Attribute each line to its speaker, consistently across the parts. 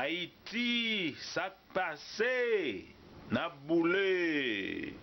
Speaker 1: Haïti, ça passé, n'a boulé.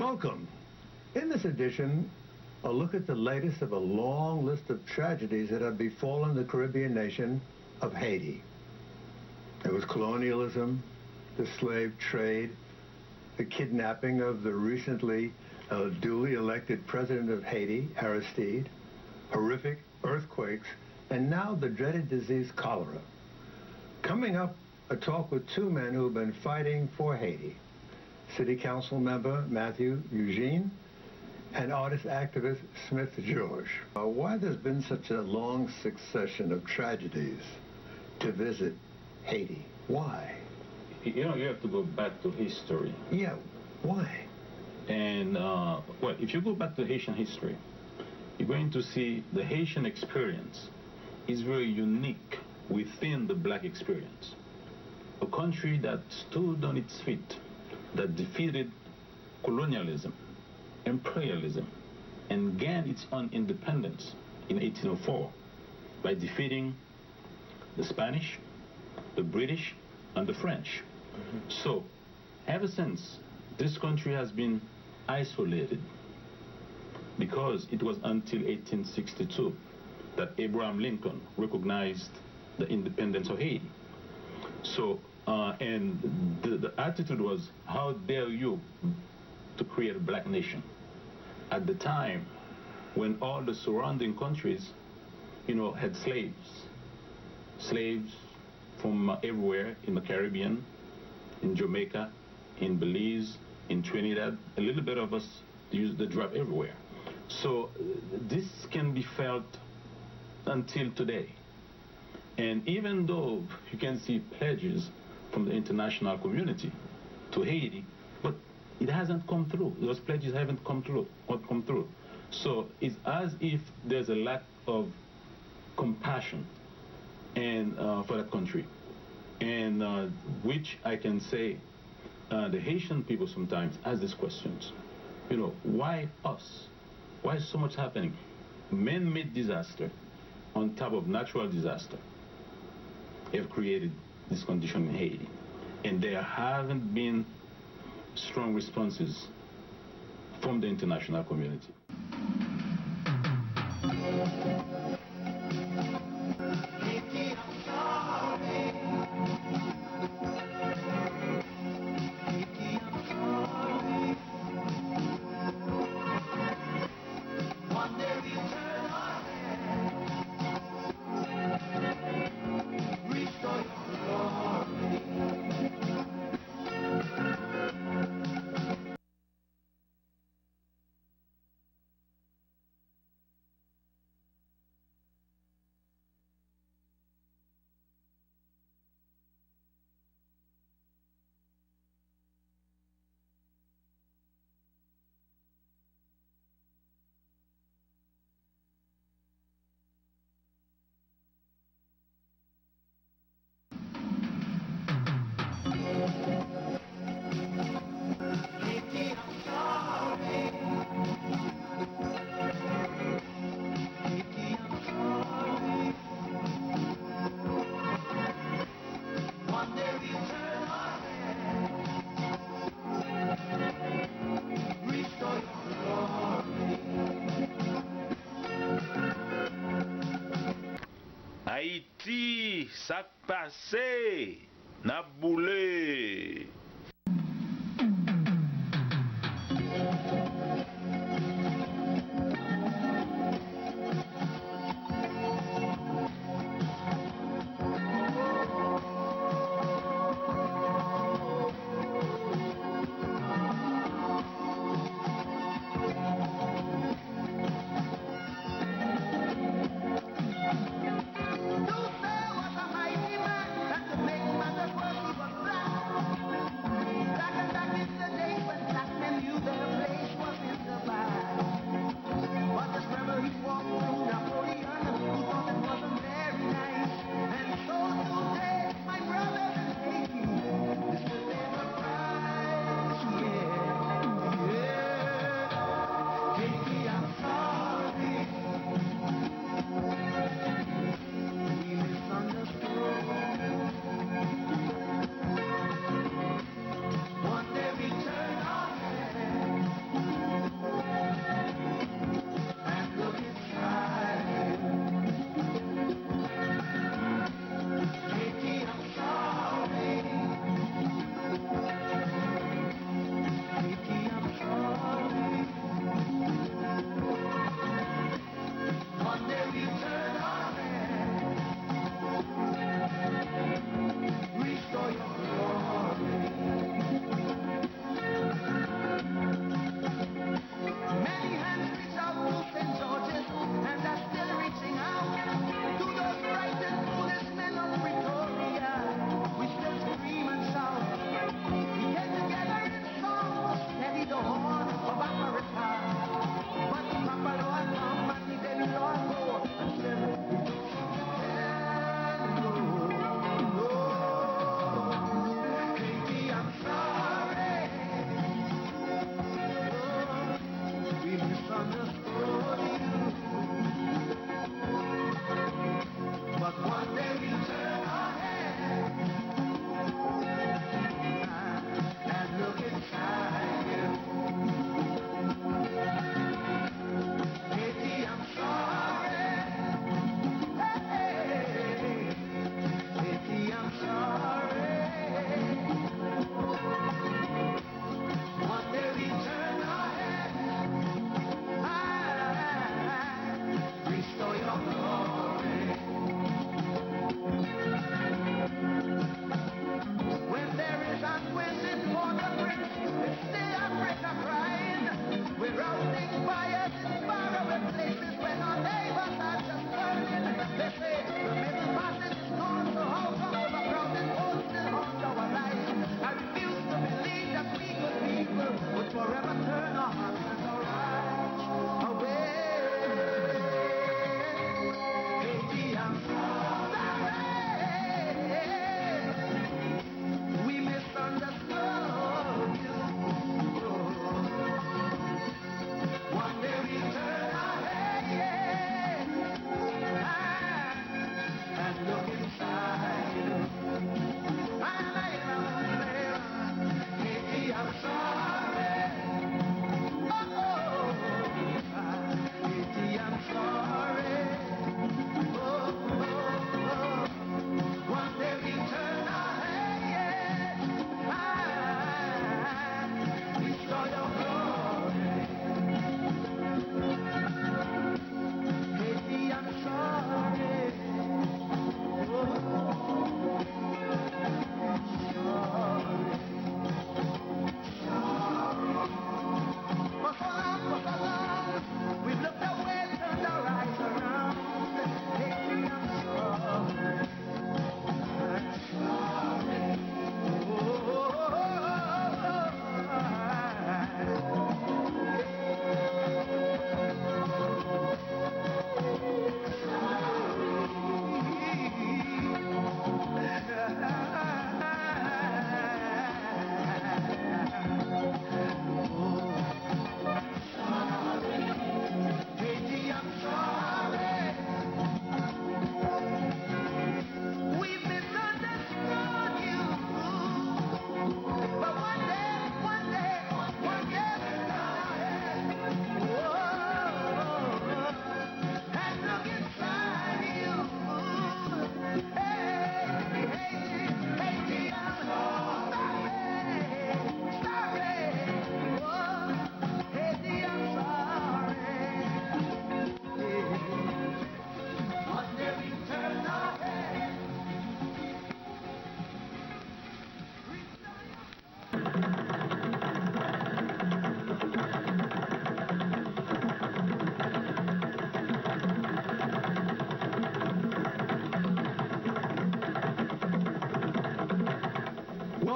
Speaker 2: Welcome. In this edition, a look at the latest of a long list of tragedies that have befallen the Caribbean nation of Haiti. There was colonialism, the slave trade, the kidnapping of the recently duly elected president of Haiti, Aristide, horrific earthquakes, and now the dreaded disease cholera. Coming up, a talk with two men who have been fighting for Haiti. City Council member Matthew Eugene and artist activist Smith George. Why there's been such a long succession of tragedies to visit Haiti? Why?
Speaker 3: You know, you have to go back to history.
Speaker 2: Yeah, why?
Speaker 3: And, well, if you go back to Haitian history, you're going to see the Haitian experience is very unique within the black experience. A country that stood on its feet, that defeated colonialism, imperialism, and gained its own independence in 1804 by defeating the Spanish, the British, and the French. So, ever since, this country has been isolated because it was until 1862 that Abraham Lincoln recognized the independence of Haiti. So, and the attitude was, how dare you to create a black nation? At the time, when all the surrounding countries, you know, had slaves from everywhere in the Caribbean, in Jamaica, in Belize, in Trinidad, a little bit of us use the drop everywhere. So this can be felt until today. And even though you can see pledges from the international community to Haiti, but it hasn't come through. Those pledges haven't come through. So it's as if there's a lack of compassion and for that country, and which I can say the Haitian people sometimes ask these questions. You know, why us? Why is so much happening? Man-made disaster on top of natural disaster have created this condition in Haiti. And there haven't been strong responses from the international community.
Speaker 1: Haïti, ça passé, n'a boulé.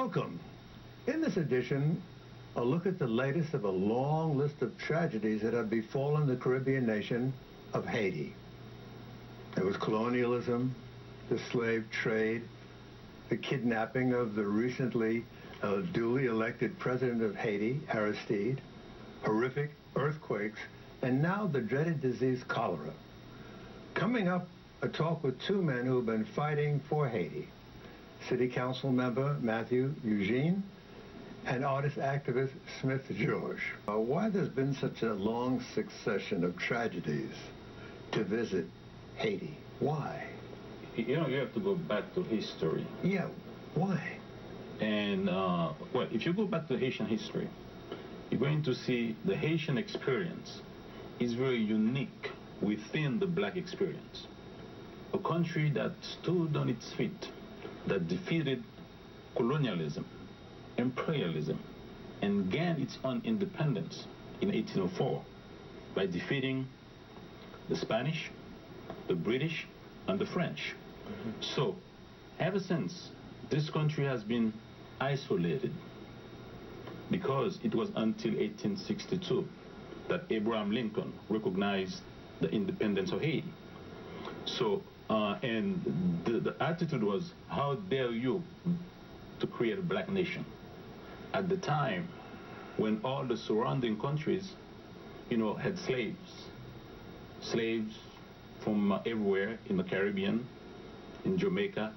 Speaker 2: Welcome. In this edition, a look at the latest of a long list of tragedies that have befallen the Caribbean nation of Haiti. There was colonialism, the slave trade, the kidnapping of the recently duly elected president of Haiti, Aristide, horrific earthquakes, and now the dreaded disease cholera. Coming up, a talk with two men who've been fighting for Haiti. City Council member Matthew Eugene and artist-activist Smith George. Why there's been such a long succession of tragedies to visit Haiti? Why?
Speaker 3: You know, you have to go back to history.
Speaker 2: Yeah, why?
Speaker 3: And, well, if you go back to Haitian history, you're going to see the Haitian experience is very unique within the black experience. A country that stood on its feet, that defeated colonialism, imperialism, and gained its own independence in 1804 by defeating the Spanish, the British, and the French. So, ever since, this country has been isolated because it was until 1862 that Abraham Lincoln recognized the independence of Haiti. So, and the attitude was, how dare you to create a black nation? At the time, when all the surrounding countries, you know, had slaves from everywhere in the Caribbean, in Jamaica,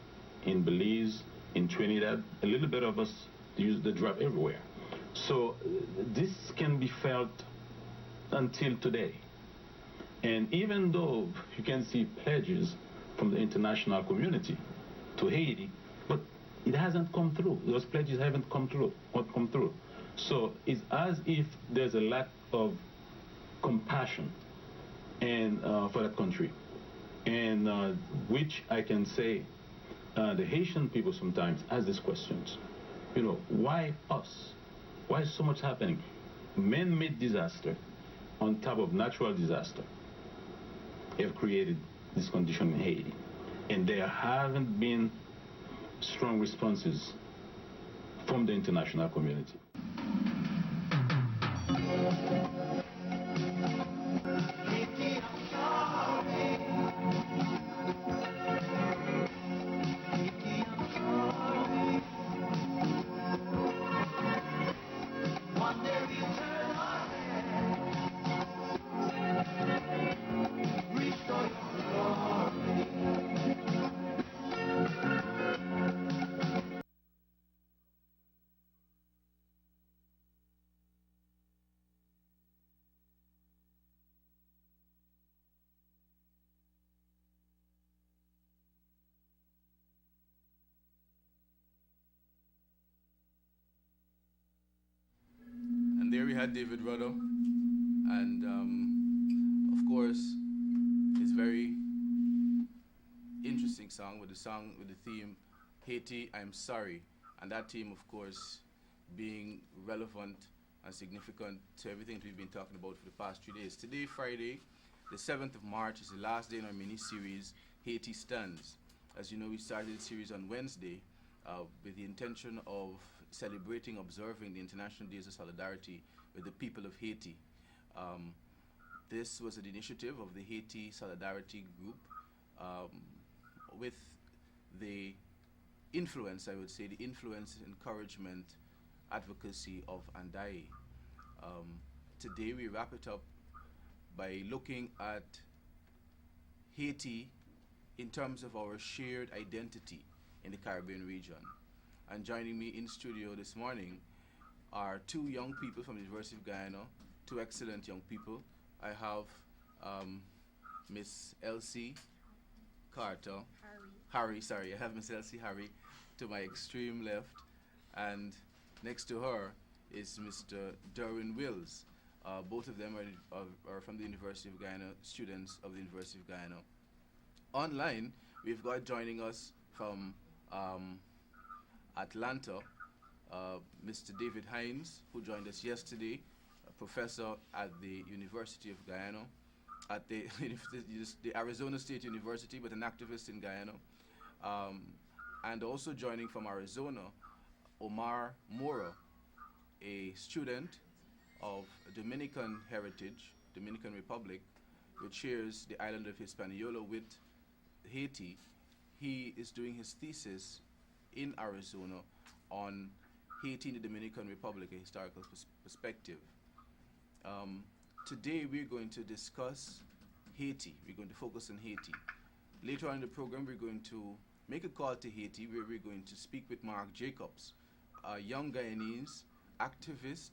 Speaker 3: in Belize, in Trinidad, a little bit of us use the drop everywhere. So this can be felt until today. And even though you can see pledges from the international community to Haiti, but it hasn't come through. Those pledges haven't come through. So it's as if there's a lack of compassion and for that country, and which I can say the Haitian people sometimes ask these questions. You know, why us? Why is so much happening? Man-made disaster on top of natural disaster have created this condition in Haiti. And there haven't been strong responses from the international community.
Speaker 4: And there we had David Rudder, and of course, his very interesting song with the theme Haiti, I'm Sorry, and that theme, of course, being relevant and significant to everything we've been talking about for the past 3 days. Today, Friday, the 7th of March, is the last day in our mini-series, Haiti Stands. As you know, we started the series on Wednesday with the intention of celebrating, observing the International Days of Solidarity with the people of Haiti. This was an initiative of the Haiti Solidarity Group with the influence, I would say, the influence, encouragement, advocacy of Andai. Today we wrap it up by looking at Haiti in terms of our shared identity in the Caribbean region. And joining me in studio this morning are two young people from the University of Guyana, two excellent young people. I have Miss Elsie Carter. Harry, sorry. I have Miss Elsie Harry to my extreme left, and next to her is Mr. Derwin Wills. Both of them are from the University of Guyana, students of the University of Guyana. Online, we've got joining us from Atlanta, Mr. David Hines, who joined us yesterday, a professor at the University of Guyana, at the Arizona State University, but an activist in Guyana. And also joining from Arizona, Omar Mora, a student of Dominican heritage, Dominican Republic, which shares the island of Hispaniola with Haiti. He is doing his thesis in Arizona on Haiti and the Dominican Republic, a historical perspective. Um, Today we're going to discuss Haiti. We're going to focus on Haiti. Later on in the program, we're going to make a call to Haiti where we're going to speak with Mark Jacobs, a young Guyanese activist,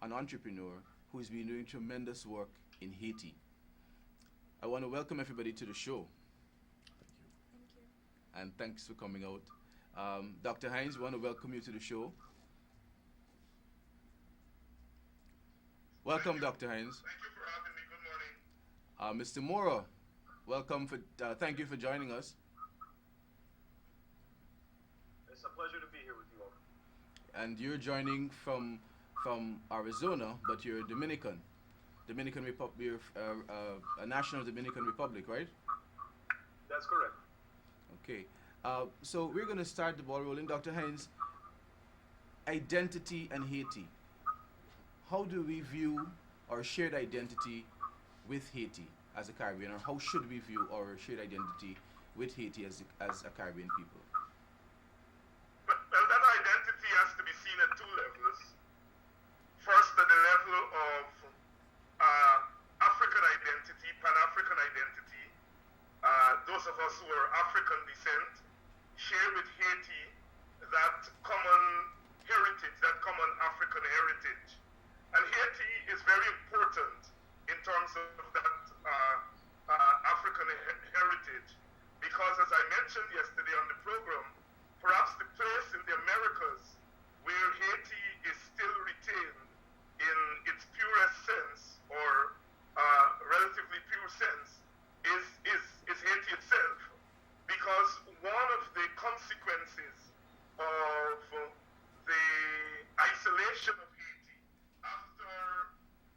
Speaker 4: an entrepreneur who has been doing tremendous work in Haiti. I want to welcome everybody to the show.
Speaker 5: Thank you.
Speaker 4: And thanks for coming out. Dr. Hines, we want to welcome you to the show. Welcome, Dr. Hines.
Speaker 6: Thank you for having me. Good morning.
Speaker 4: Mr. Mora, welcome. Thank you for joining us.
Speaker 6: It's a pleasure to be here with you all.
Speaker 4: And you're joining from Arizona, but you're Dominican. Dominican Republic, you're a national Dominican Republic, right?
Speaker 6: That's correct.
Speaker 4: Okay. So we're going to start the ball rolling. Dr. Hines, identity and Haiti. How do we view our shared identity with Haiti as a Caribbean, or how should we view our shared identity with Haiti as a Caribbean people?
Speaker 6: Well, that identity has to be seen at two levels. First, at the level of African identity, Pan-African identity. Those of us who are African descent share with Haiti that common heritage, that common African heritage. And Haiti is very important in terms of that African heritage because, as I mentioned yesterday on the program, perhaps the place in the Americas where Haiti is still retained in its purest sense or relatively pure sense is Haiti itself, because one of the consequences of the isolation of Haiti after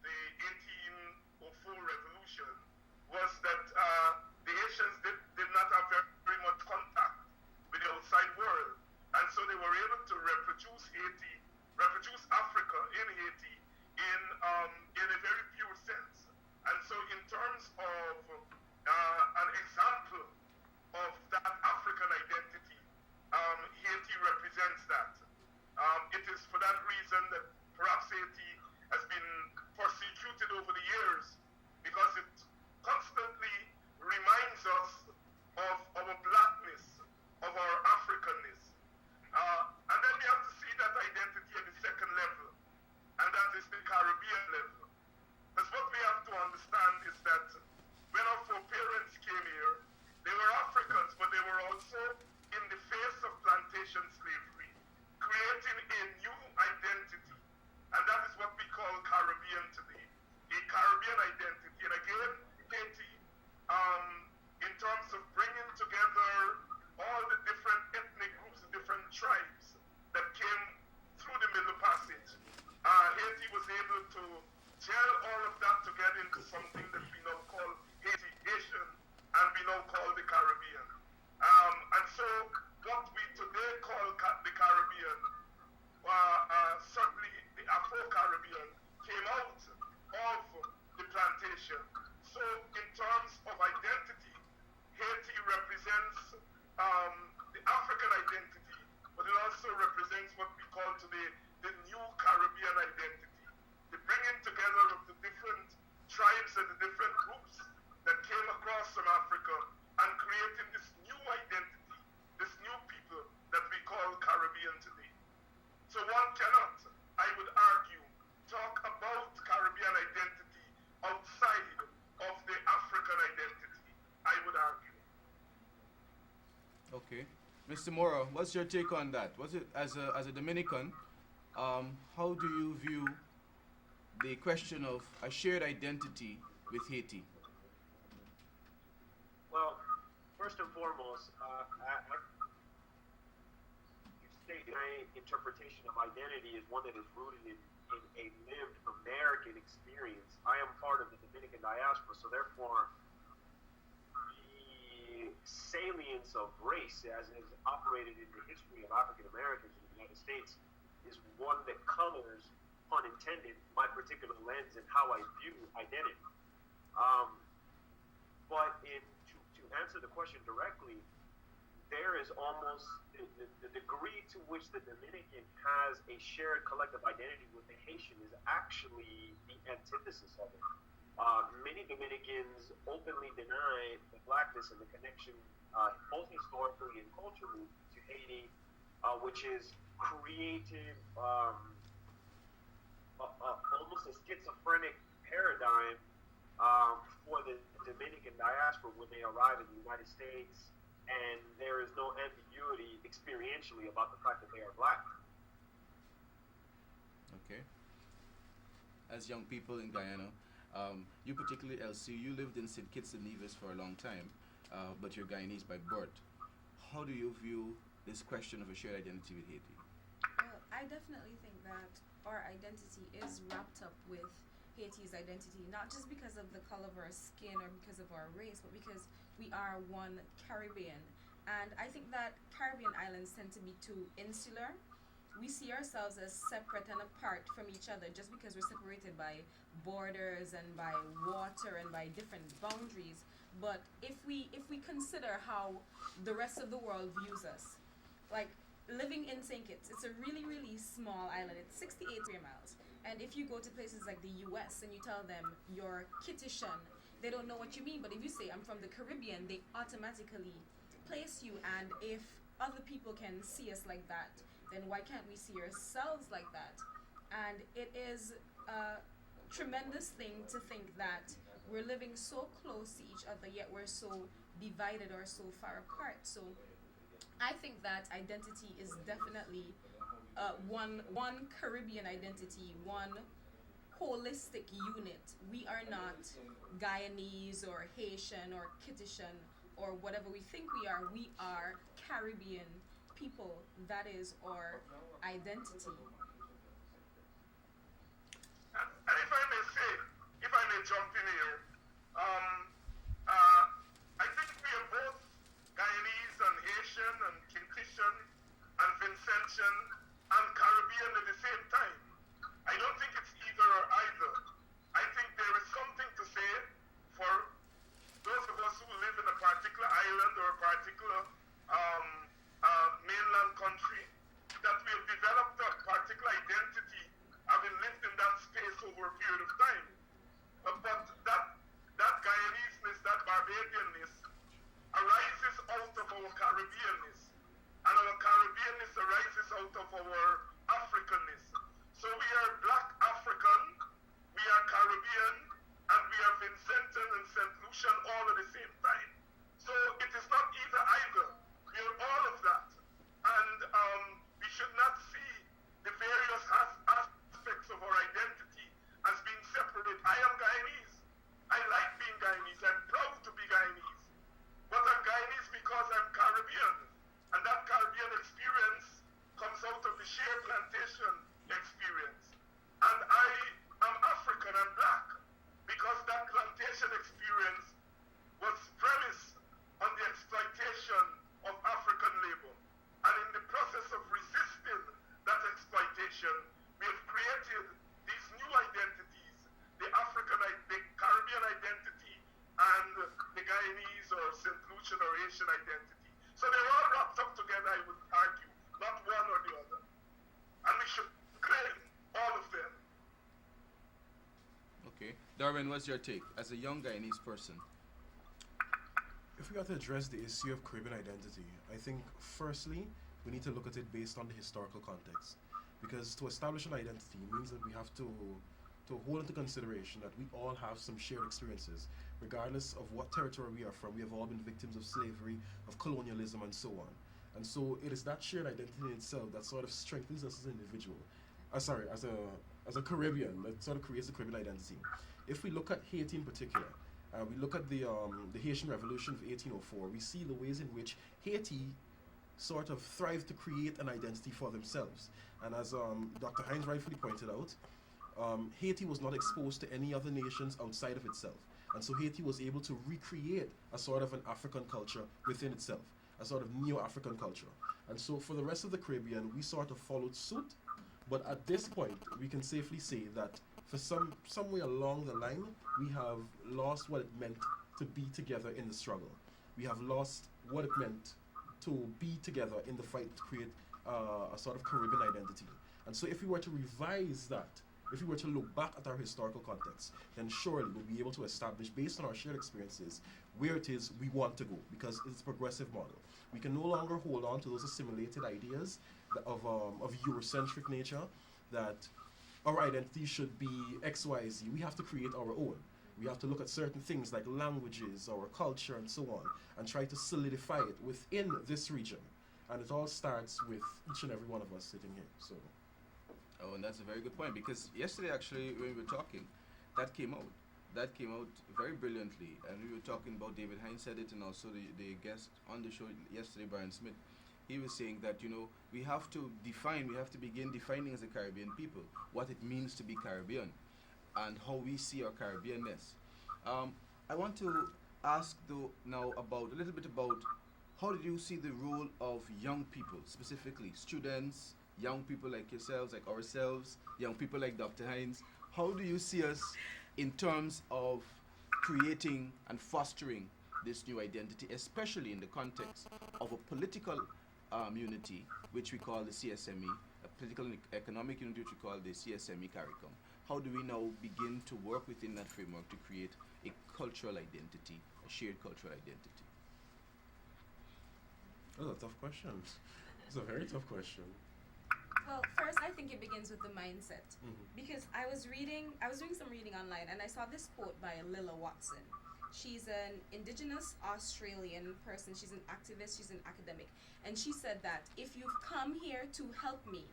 Speaker 6: the 1804 revolution was that the Haitians did not have very much contact with the outside world, and so they were able to reproduce Africa in Haiti in a very pure sense. And so in terms of an example of that African identity, Haiti represents that. It is for that reason that perhaps Haiti has been persecuted over the years because it constantly reminds us of our blackness, of our Africanness. And then we have to see that identity at the second level, and that is the Caribbean level. Because what we have to understand is that when our foreparents came here, they were Africans, but they were also in the face of plantation slavery, creating a new identity. And that is what we call Caribbean today, a Caribbean identity. And again, Haiti, in terms of bringing together all the different ethnic groups, the different tribes that came through the Middle Passage, Haiti was able to gel all of that together into something that we now call Haitian, and we now call the Caribbean. And so what we today call the Caribbean, certainly the Afro-Caribbean, came out of the plantation. So in terms of identity, Haiti represents the African identity, but it also represents what we call today the new Caribbean identity. The bringing together of the different tribes and the different groups that came across from Africa and creating this new identity, this new people that we call Caribbean today. So one cannot, I would argue, talk about Caribbean identity outside of the African identity, I would argue.
Speaker 4: Okay. Mr. Mora, what's your take on that? Was it as a Dominican, how do you view the question of a shared identity with Haiti?
Speaker 7: Well, first and foremost, you state my interpretation of identity is one that is rooted in a lived American experience. I am part of the Dominican diaspora, so therefore the salience of race as is operated in the history of African Americans in the United United States is one that colors, pun intended, my particular lens and how I view identity. But to answer the question directly, there is almost the degree to which the Dominican has a shared collective identity with the Haitian is actually the antithesis of it. Many Dominicans openly deny the blackness and the connection, both historically and culturally, to Haiti, which is created almost a schizophrenic paradigm for the Dominican diaspora when they arrive in the United States, and there is no ambiguity experientially about the fact that they are black.
Speaker 4: Okay. As young people in Guyana, you particularly, LC, you lived in St. Kitts and Nevis for a long time, but you're Guyanese by birth. How do you view this question of a shared identity with Haiti?
Speaker 5: Well, I definitely think that our identity is wrapped up with Haiti's identity, not just because of the color of our skin or because of our race, but because we are one Caribbean. And I think that Caribbean islands tend to be too insular. We see ourselves as separate and apart from each other just because we're separated by borders and by water and by different boundaries. But if we consider how the rest of the world views us, like living in St. Kitts, it's a really, really small island. It's 68 square miles. And if you go to places like the US and you tell them you're Kittishan, they don't know what you mean. But if you say I'm from the Caribbean, they automatically place you. And if other people can see us like that, then why can't we see ourselves like that? And it is a tremendous thing to think that we're living so close to each other, yet we're so divided or so far apart. So I think that identity is definitely one Caribbean identity, one holistic unit. We are not Guyanese or Haitian or Kittishan or whatever we think we are. We are Caribbean people. That is our identity.
Speaker 6: And if I may say, if I may jump in here, I think we are both Guyanese and Haitian and Kinkishan and Vincentian and Caribbean at the same time. I don't think it's either or either. I think there is something to say for those of us who live in a particular island or a particular mainland country, that we have developed a particular identity having lived in that space over a period of time. But that Guyanese-ness, that Barbadian-ness arises out of our Caribbean-ness. And our Caribbean-ness arises out of our African-ness. So we are Black African, we are Caribbean, and we are Vincentian and St. Lucian all at the same time. So it is not either either. We are all of that. And we should not see the various aspects of our identity as being separate. I am Guyanese. I like being Guyanese. I'm proud to be Guyanese. But I'm Guyanese because I'm Caribbean. And that Caribbean experience comes out of the shared plantation experience. And I am African and Black because that plantation experience was premised on the exploitation of African labor. And in the process of resisting that exploitation, we have created these new identities, the Caribbean identity and the Guyanese or St. Lucian or Asian identity. So they're all wrapped up together, I would argue, not one or the other. And we should claim all of them.
Speaker 4: Okay. Darwin, what's your take as a young Guyanese person?
Speaker 8: If we are to address the issue of Caribbean identity, I think firstly we need to look at it based on the historical context. Because to establish an identity means that we have to hold into consideration that we all have some shared experiences. Regardless of what territory we are from, we have all been victims of slavery, of colonialism, and so on. And so it is that shared identity in itself that sort of strengthens us as an individual. As a Caribbean, that sort of creates the Caribbean identity. If we look at Haiti in particular, we look at the Haitian Revolution of 1804, we see the ways in which Haiti sort of thrived to create an identity for themselves. And as Dr. Hines rightfully pointed out, Haiti was not exposed to any other nations outside of itself. And so Haiti was able to recreate a sort of an African culture within itself, a sort of neo-African culture. And so for the rest of the Caribbean, we sort of followed suit. But at this point, we can safely say that for somewhere along the line, we have lost what it meant to be together in the struggle. We have lost what it meant to be together in the fight to create a sort of Caribbean identity. And so if we were to revise that, if we were to look back at our historical context, then surely we'll be able to establish, based on our shared experiences, where it is we want to go, because it's a progressive model. We can no longer hold on to those assimilated ideas of Eurocentric nature, that our identity should be X, Y, Z. We have to create our own. We have to look at certain things like languages, our culture, and so on, and try to solidify it within this region. And it all starts with each and every one of us sitting here. So.
Speaker 4: Oh, and that's a very good point, because yesterday actually when we were talking, that came out. That came out very brilliantly, and we were talking about, David Hines said it, and also the guest on the show yesterday, Brian Smith. He was saying that, we have to begin defining as a Caribbean people what it means to be Caribbean and how we see our Caribbeanness. I want to ask though now about a little bit about how did you see the role of young people, specifically students, young people like yourselves, like ourselves, young people like Dr. Hines. How do you see us in terms of creating and fostering this new identity, especially in the context of a political unity, which we call the CSME, a political and economic unity, which we call the CSME CARICOM? How do we now begin to work within that framework to create a cultural identity, a shared cultural identity?
Speaker 8: That's a tough question. It's a very tough question.
Speaker 5: Well, first, I think it begins with the mindset. Because I was doing some reading online, and I saw this quote by Lilla Watson. She's an indigenous Australian person. She's an activist. She's an academic. And she said that if you've come here to help me,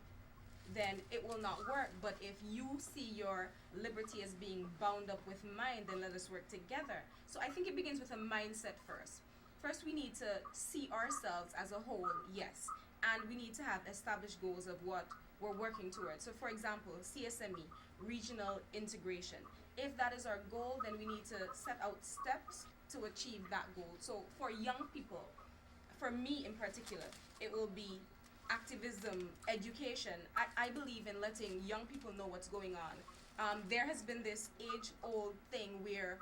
Speaker 5: then it will not work. But if you see your liberty as being bound up with mine, then let us work together. So I think it begins with a mindset first. First, we need to see ourselves as a whole, yes. And we need to have established goals of what we're working towards. So for example, CSME, regional integration. If that is our goal, then we need to set out steps to achieve that goal. So for young people, for me in particular, it will be activism, education. I believe in letting young people know what's going on. There has been this age-old thing where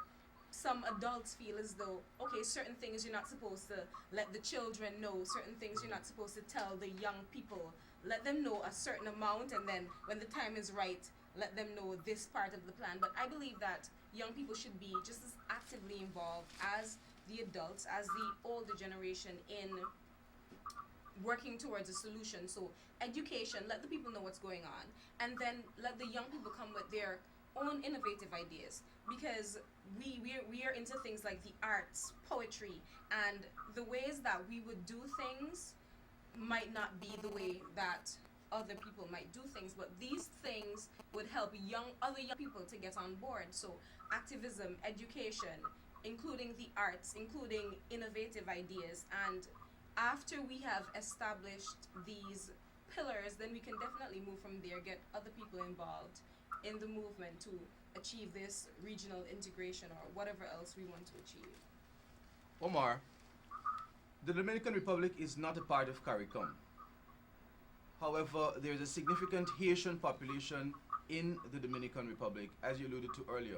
Speaker 5: some adults feel as though, okay, certain things you're not supposed to let the children know, certain things you're not supposed to tell the young people. Let them know a certain amount, and then when the time is right, let them know this part of the plan. But I believe that young people should be just as actively involved as the adults, as the older generation, in working towards a solution. So education, let the people know what's going on, and then let the young people come with their own innovative ideas, because we are into things like the arts, poetry, and the ways that we would do things might not be the way that other people might do things, but these things would help other young people to get on board. So activism, education, including the arts, including innovative ideas, and after we have established these pillars, then we can definitely move from there, get other people involved in the movement to achieve this regional integration or whatever else we want to achieve.
Speaker 4: Omar, the Dominican Republic is not a part of CARICOM. However, there is a significant Haitian population in the Dominican Republic, as you alluded to earlier.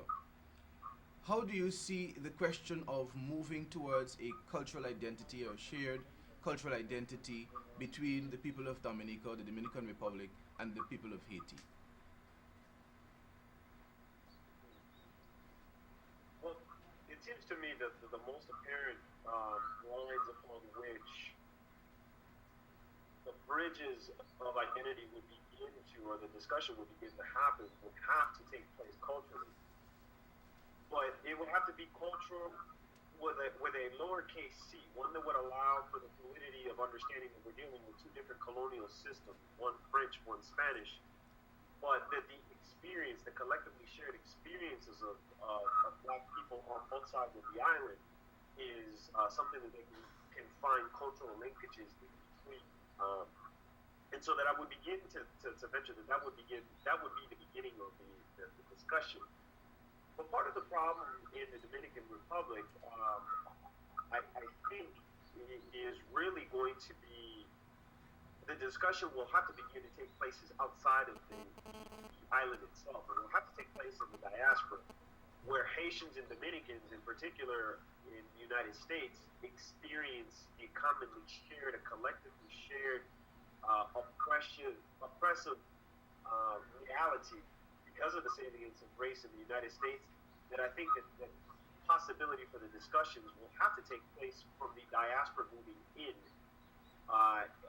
Speaker 4: How do you see the question of moving towards a cultural identity or shared cultural identity between the people of Dominica, the Dominican Republic, and the people of Haiti?
Speaker 7: Well, it seems to me that the most apparent lines upon which the bridges of identity would begin to, or the discussion would begin to happen, would have to take place culturally. But it would have to be cultural with a lowercase c, one that would allow for the fluidity of understanding that we're dealing with two different colonial systems, one French, one Spanish, but that the experience, the collectively shared experiences of Black people on both sides of the island is something that they can find cultural linkages in between. And so that I would begin to venture that would be the beginning of the discussion. But part of the problem in the Dominican Republic, I think, is really going to be the discussion will have to begin to take place is outside of the island itself. It will have to take place in the diaspora, where Haitians and Dominicans, in particular in the United States, experience a commonly shared, a collectively shared oppressive reality because of the salience of race in the United States, that I think that possibility for the discussions will have to take place from the diaspora moving in,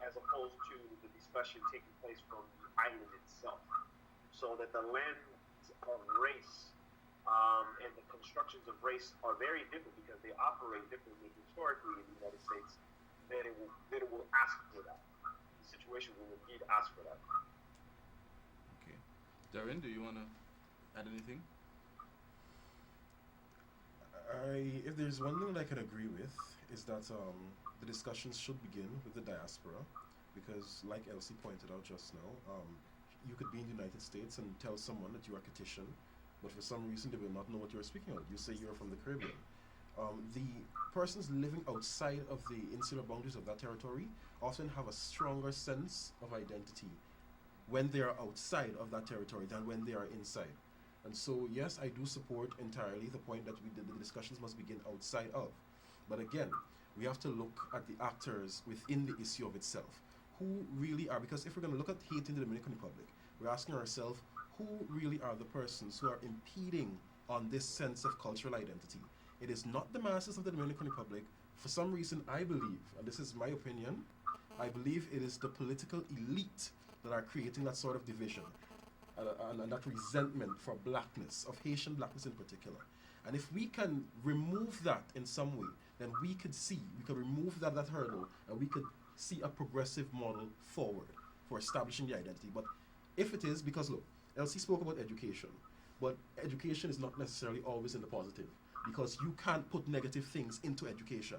Speaker 7: as opposed to the discussion taking place from the island itself. So that the lens of race and the constructions of race are very different because they operate differently historically in the United States, that it will ask for that. The situation will indeed ask for that.
Speaker 4: Okay. Darren, do you want to add anything?
Speaker 8: If there's one thing that I can agree with, is that the discussions should begin with the diaspora, because like Elsie pointed out just now, you could be in the United States and tell someone that you are Caucasian, but for some reason they will not know what you're speaking of. You say you're from the Caribbean. The persons living outside of the insular boundaries of that territory often have a stronger sense of identity when they are outside of that territory than when they are inside. And so, yes, I do support entirely the point that the discussions must begin outside of. But again, we have to look at the actors within the issue of itself. Who really are, because if we're going to look at Haiti and the Dominican Republic, we're asking ourselves, who really are the persons who are impeding on this sense of cultural identity? It is not the masses of the Dominican Republic. For some reason, I believe, and this is my opinion, I believe it is the political elite that are creating that sort of division. And that resentment for blackness, of Haitian blackness in particular. And if we can remove that in some way, then we could remove that hurdle, and we could see a progressive model forward for establishing the identity. But if it is, because look, Elsie spoke about education, but education is not necessarily always in the positive, because you can't put negative things into education.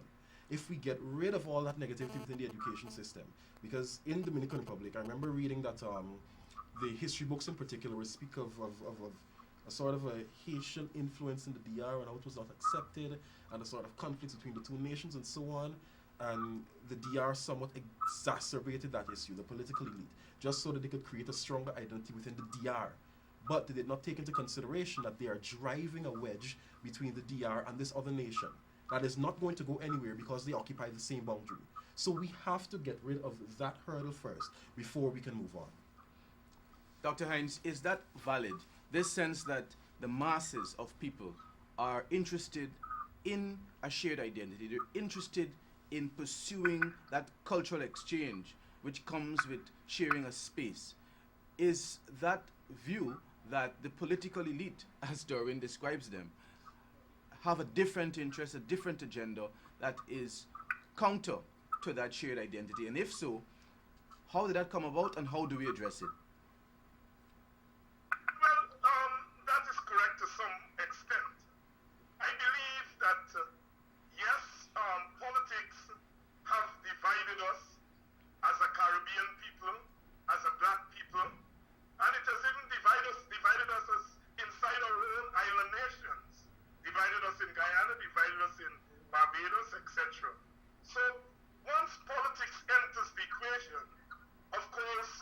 Speaker 8: If we get rid of all that negativity within the education system, because in the Dominican Republic, I remember reading that the history books in particular will speak of a sort of a Haitian influence in the DR and how it was not accepted, and the sort of conflicts between the two nations and so on. And the DR somewhat exacerbated that issue, the political elite, just so that they could create a stronger identity within the DR. But they did not take into consideration that they are driving a wedge between the DR and this other nation that is not going to go anywhere because they occupy the same boundary. So we have to get rid of that hurdle first before we can move on.
Speaker 4: Dr. Hines, is that valid? This sense that the masses of people are interested in a shared identity, they're interested in pursuing that cultural exchange which comes with sharing a space. Is that view that the political elite, as Darwin describes them, have a different interest, a different agenda that is counter to that shared identity? And if so, how did that come about and how do we address it?
Speaker 6: That is correct to some extent. I believe that, yes, politics have divided us as a Caribbean people, as a black people, and it has even divided us as inside our own island nations, divided us in Guyana, divided us in Barbados, etc. So once politics enters the equation, of course,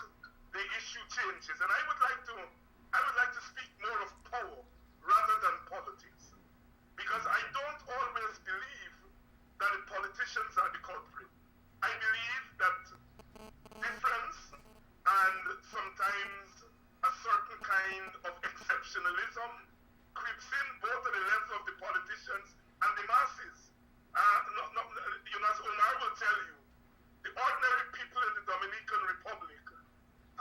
Speaker 6: the issue changes. And I would like to speak more of power rather than politics, because I don't always believe that the politicians are the culprit. I believe that difference and sometimes a certain kind of exceptionalism creeps in both at the level of the politicians and the masses. As Omar will tell you, the ordinary people in the Dominican Republic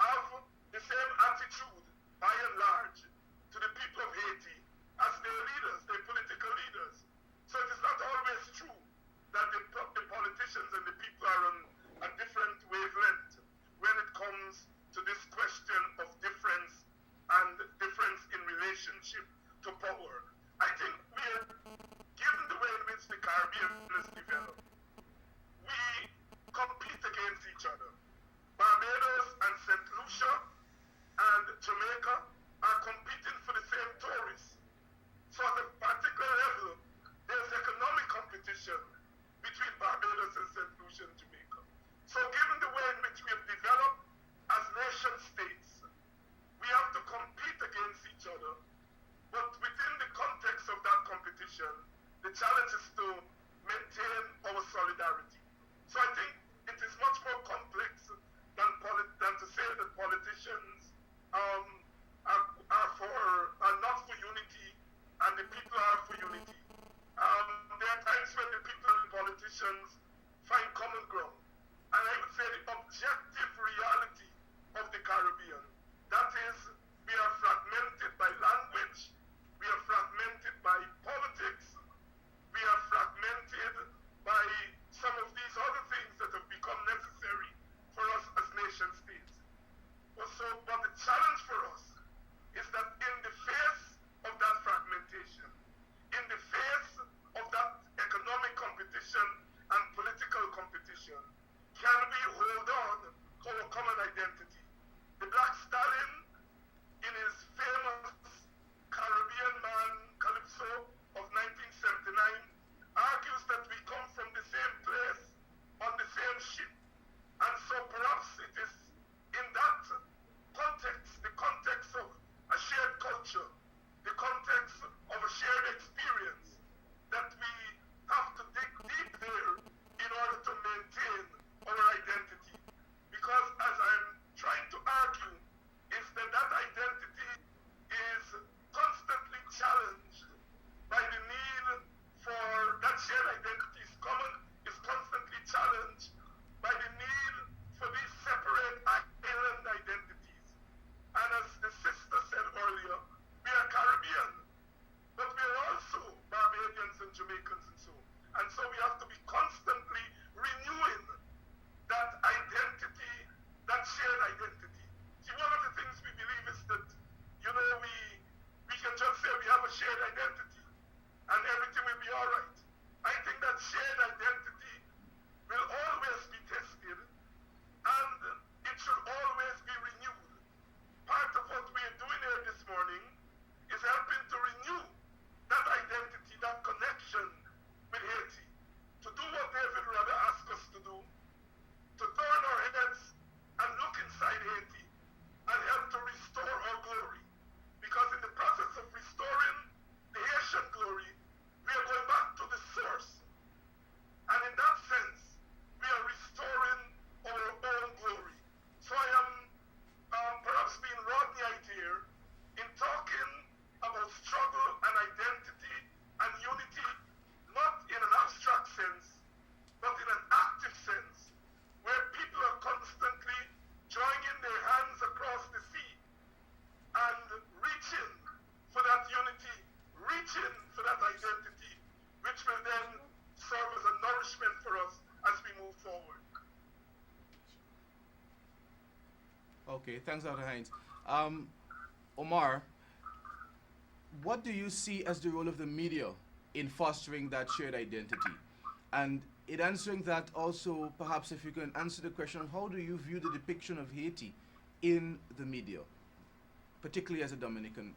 Speaker 6: have the same attitude identity. The Black Stallion, in his famous Caribbean Man Calypso of 1979, argues that we come from the same place on the same ship. And so perhaps it is in that context, the context of a shared culture, the context of a shared experience, that we have to dig deep there in order to maintain our identity. Because as I'm trying to argue, is that that identity is constantly challenged by the need for that shared identity is common, is constantly challenged by the need for these separate island identities. And as the sister said earlier, we are Caribbean, but we are also Barbadians and Jamaicans and so on. And so we have to be constantly renewing that identity, that shared identity. See, one of the things we believe is that, we can just say we have a shared identity and everything will be all right. I think that shared identity will always be tested and it should always be renewed. Part of what we are doing here this morning is helping to renew that identity, that connection with Haiti, to do what David rather asked us to do, to turn our heads and look inside Haiti and help to restore our glory. Because in the process of restoring the Haitian glory, we are going back to the source. And in that sense, we are restoring our own glory. So I am perhaps being Rodneyite here in talking about struggle and identity and unity, not in an abstract sense, but in an active sense, where people are constantly joining their hands across the sea and reaching for that unity, reaching for that identity, which will then serve as a nourishment for us as we move forward.
Speaker 4: Okay, thanks, Dr. Hines. Omar, what do you see as the role of the media in fostering that shared identity? And in answering that also, perhaps if you can answer the question, how do you view the depiction of Haiti in the media, particularly as a Dominican?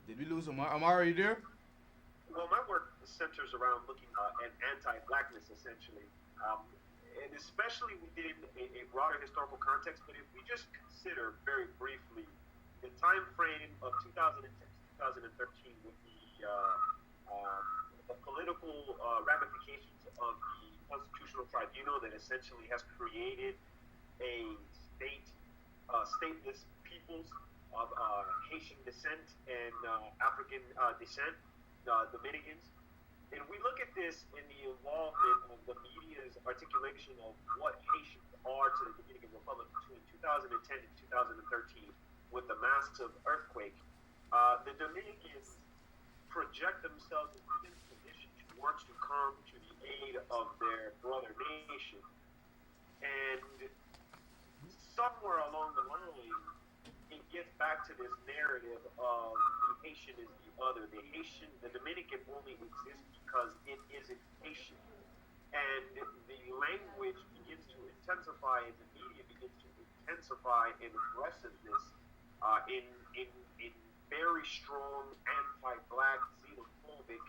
Speaker 4: Did we lose Omar? Omar, are you there?
Speaker 7: Well, my work centers around looking at anti-blackness, essentially, and especially within a broader historical context. But if we just consider very briefly the time frame of 2010 to 2013 with the political ramifications of the Constitutional Tribunal that essentially has created a stateless peoples of Haitian descent and African descent, Dominicans. And we look at this in the involvement of the media's articulation of what Haitians are to the Dominican Republic between 2010 and 2013 with the massive earthquake. The Dominicans project themselves in this position to want to come to the aid of their brother nation. And somewhere along the line, it gets back to this narrative of the Haitian is the other. The Dominican only exists because it isn't Haitian. And the language begins to intensify and the media begins to intensify in aggressiveness in very strong anti-black, xenophobic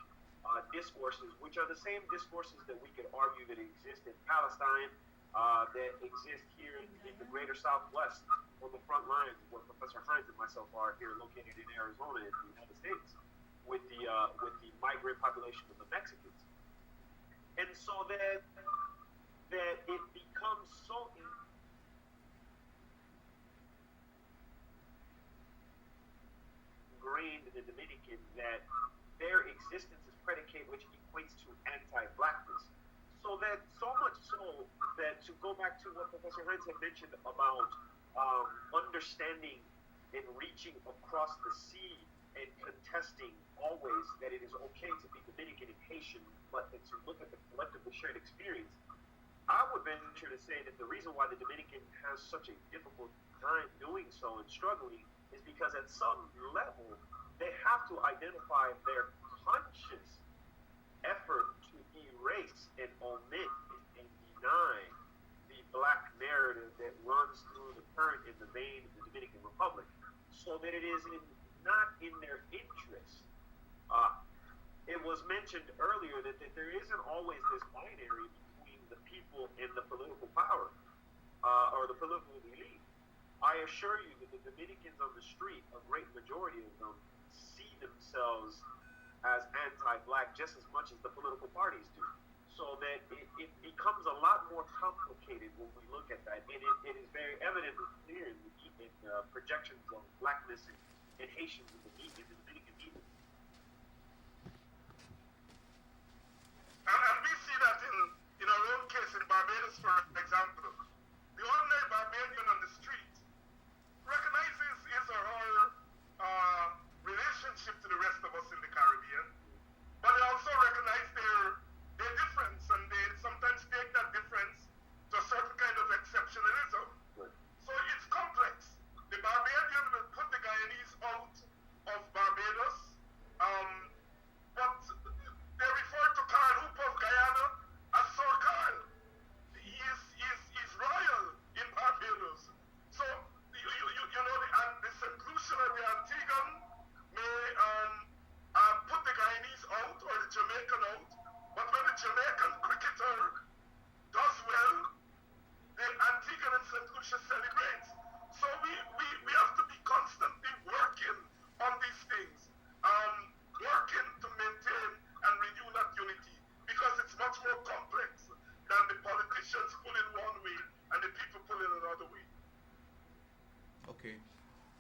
Speaker 7: discourses, which are the same discourses that we could argue that exist in Palestine, that exist here in the greater Southwest on the front lines where Professor Hines and myself are here located in Arizona in the United States with the migrant population of the Mexicans. And so that it becomes so ingrained in the Dominican that their existence is predicated, which equates to anti-blackness. So much so that, to go back to what Professor Hines had mentioned about understanding and reaching across the sea and contesting always that it is okay to be Dominican and Haitian, but to look at the collectively shared experience, I would venture to say that the reason why the Dominican has such a difficult time doing so and struggling is because at some level they have to identify their runs through the current in the vein of the Dominican Republic, so that it is not in their interest. It was mentioned earlier that there isn't always this binary between the people and the political power, or the political elite. I assure you that the Dominicans on the street, a great majority of them, see themselves as anti-black just as much as the political parties do. So that it becomes a lot more complicated when we look at that. And it is very evident and clear in projections of blackness and Haitians in the Dominican people.
Speaker 6: And we see that in our own case in Barbados, for example. The ordinary Barbadian on the street recognizes his or her relationship to the rest of us in the Caribbean, but they also recognize their difference, and they sometimes take that difference to a certain kind of exceptionalism. So it's complex. The Barbadian will put the Guyanese out of Barbados, but they refer to Carl Hoop of Guyana as Sir Carl. He's royal in Barbados. So, you know, the St. Lucian or the Antiguan may put the Guyanese out or the Jamaican out, but when the Jamaican cricketer does well, the Antiguan and St. Lucia celebrates. So we have to be constantly working on these things, working to maintain and renew that unity, because it's much more complex than the politicians pulling one way and the people pulling another way.
Speaker 4: Okay.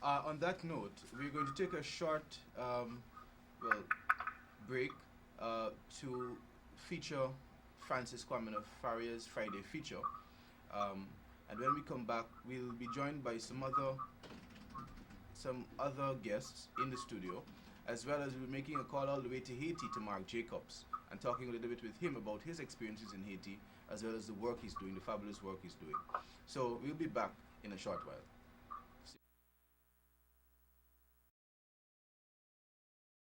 Speaker 4: On that note, we're going to take a short break to feature Francis Kwame Faria's Friday feature. And when we come back, we'll be joined by some other guests in the studio, as well as we're making a call all the way to Haiti to Mark Jacobs and talking a little bit with him about his experiences in Haiti, as well as the work he's doing, the fabulous work he's doing. So we'll be back in a short while.